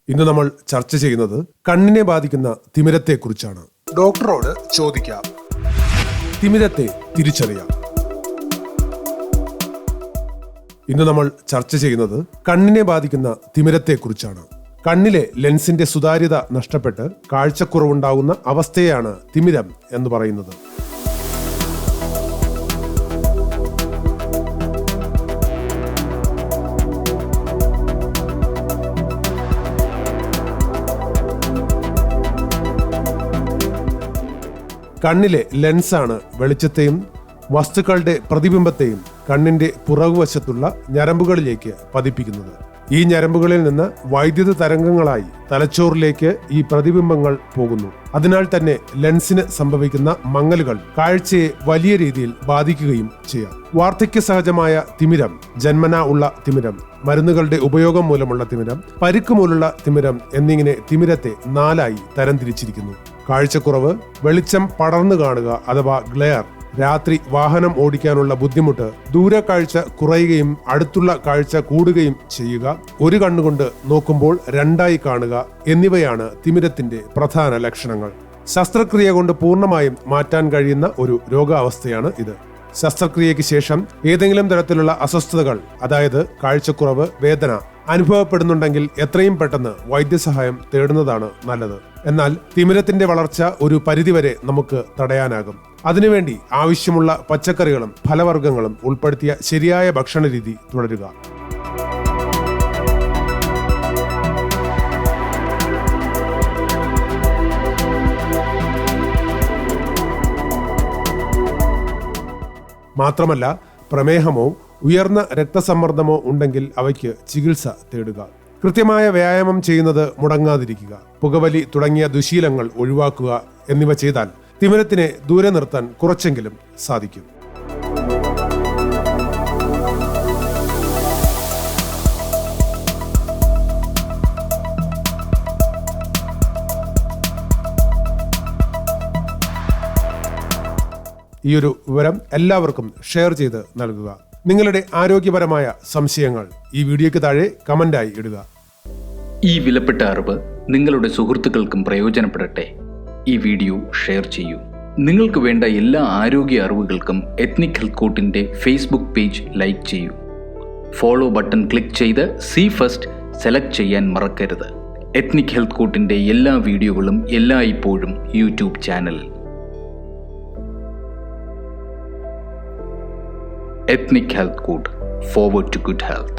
ഇന്ന് നമ്മൾ ചർച്ച ചെയ്യുന്നത് കണ്ണിനെ ബാധിക്കുന്ന തിമിരത്തെക്കുറിച്ചാണ്. ഡോക്ടറോട് ചോദിക്കാം. തിമിരത്തെ തിരിച്ചറിയാം. ഇന്ന് നമ്മൾ ചർച്ച ചെയ്യുന്നത് കണ്ണിനെ ബാധിക്കുന്ന തിമിരത്തെക്കുറിച്ചാണ്. കണ്ണിലെ ലെൻസിന്റെ സുതാര്യത നഷ്ടപ്പെട്ട് കാഴ്ചക്കുറവുണ്ടാകുന്ന അവസ്ഥയാണ് തിമിരം എന്ന് പറയുന്നത്. കണ്ണിലെ ലെൻസാണ് വെളിച്ചത്തെയും വസ്തുക്കളുടെ പ്രതിബിംബത്തെയും കണ്ണിന്റെ പുറകുവശത്തുള്ള ഞരമ്പുകളിലേക്ക് പതിപ്പിക്കുന്നത്. ഈ ഞരമ്പുകളിൽ നിന്ന് വൈദ്യുത തരംഗങ്ങളായി തലച്ചോറിലേക്ക് ഈ പ്രതിബിംബങ്ങൾ പോകുന്നു. അതിനാൽ തന്നെ ലെൻസിന് സംഭവിക്കുന്ന മങ്ങലുകൾ കാഴ്ചയെ വലിയ രീതിയിൽ ബാധിക്കുകയും ചെയ്യാം. വാർദ്ധക്യ സഹജമായ തിമിരം, ജന്മനാ ഉള്ള തിമിരം, മരുന്നുകളുടെ ഉപയോഗം മൂലമുള്ള തിമിരം, പരിക്ക് മൂലമുള്ള തിമിരം എന്നിങ്ങനെ തിമിരത്തെ 4ആയി തരംതിരിച്ചിരിക്കുന്നു. കാഴ്ചക്കുറവ്, വെളിച്ചം പടർന്നു കാണുക അഥവാ ഗ്ലെയർ, രാത്രി വാഹനം ഓടിക്കാനുള്ള ബുദ്ധിമുട്ട്, ദൂരക്കാഴ്ച കുറയുകയും അടുത്തുള്ള കാഴ്ച കൂടുകയും ചെയ്യുക, ഒരു കണ്ണുകൊണ്ട് നോക്കുമ്പോൾ 2ആയി കാണുക എന്നിവയാണ് തിമിരത്തിന്റെ പ്രധാന ലക്ഷണങ്ങൾ. ശസ്ത്രക്രിയ കൊണ്ട് പൂർണ്ണമായും മാറ്റാൻ കഴിയുന്ന ഒരു രോഗാവസ്ഥയാണ് ഇത്. ശസ്ത്രക്രിയയ്ക്ക് ശേഷം ഏതെങ്കിലും തരത്തിലുള്ള അസ്വസ്ഥതകൾ, അതായത് കാഴ്ചക്കുറവ്, വേദന അനുഭവപ്പെടുന്നുണ്ടെങ്കിൽ എത്രയും പെട്ടെന്ന് വൈദ്യസഹായം തേടുന്നതാണ് നല്ലത്. എന്നാൽ തിമിരത്തിന്റെ വളർച്ച ഒരു പരിധിവരെ നമുക്ക് തടയാനാകും. അതിനുവേണ്ടി ആവശ്യമുള്ള പച്ചക്കറികളും ഫലവർഗ്ഗങ്ങളും ഉൾപ്പെടുത്തിയ ശരിയായ ഭക്ഷണ രീതി തുടരുക. മാത്രമല്ല, പ്രമേഹമോ ഉയർന്ന രക്തസമ്മർദ്ദമോ ഉണ്ടെങ്കിൽ അവയ്ക്ക് ചികിത്സ തേടുക. കൃത്യമായ വ്യായാമം ചെയ്യുന്നത് മുടങ്ങാതിരിക്കുക, പുകവലി തുടങ്ങിയ ദുശീലങ്ങൾ ഒഴിവാക്കുക എന്നിവ ചെയ്താൽ തിമിരത്തിനെ ദൂരെ നിർത്താൻ കുറച്ചെങ്കിലും സാധിക്കും. ഈ ഒരു വിവരം എല്ലാവർക്കും ഷെയർ ചെയ്ത് നൽകുക. നിങ്ങളുടെ ആരോഗ്യപരമായ സംശയങ്ങൾ ഈ വീഡിയോയ്ക്ക് താഴെ കമന്റായി ഇടുക. ഈ വിലപ്പെട്ട അറിവ് നിങ്ങളുടെ സുഹൃത്തുക്കൾക്കും പ്രയോജനപ്പെടട്ടെ. ഈ വീഡിയോ ഷെയർ ചെയ്യൂ. നിങ്ങൾക്ക് വേണ്ട എല്ലാ ആരോഗ്യ അറിവുകൾക്കും എത്നിക് ഹെൽത്ത് കോട്ടിന്റെ ഫേസ്ബുക്ക് പേജ് ലൈക്ക് ചെയ്യൂ. ഫോളോ ബട്ടൺ ക്ലിക്ക് ചെയ്ത് സീ ഫസ്റ്റ് സെലക്ട് ചെയ്യാൻ മറക്കരുത്. എത്നിക് ഹെൽത്ത് കോട്ടിന്റെ എല്ലാ വീഡിയോകളും എല്ലായ്പ്പോഴും യൂട്യൂബ് ചാനലിൽ. Ethnic Health Code, forward to good health.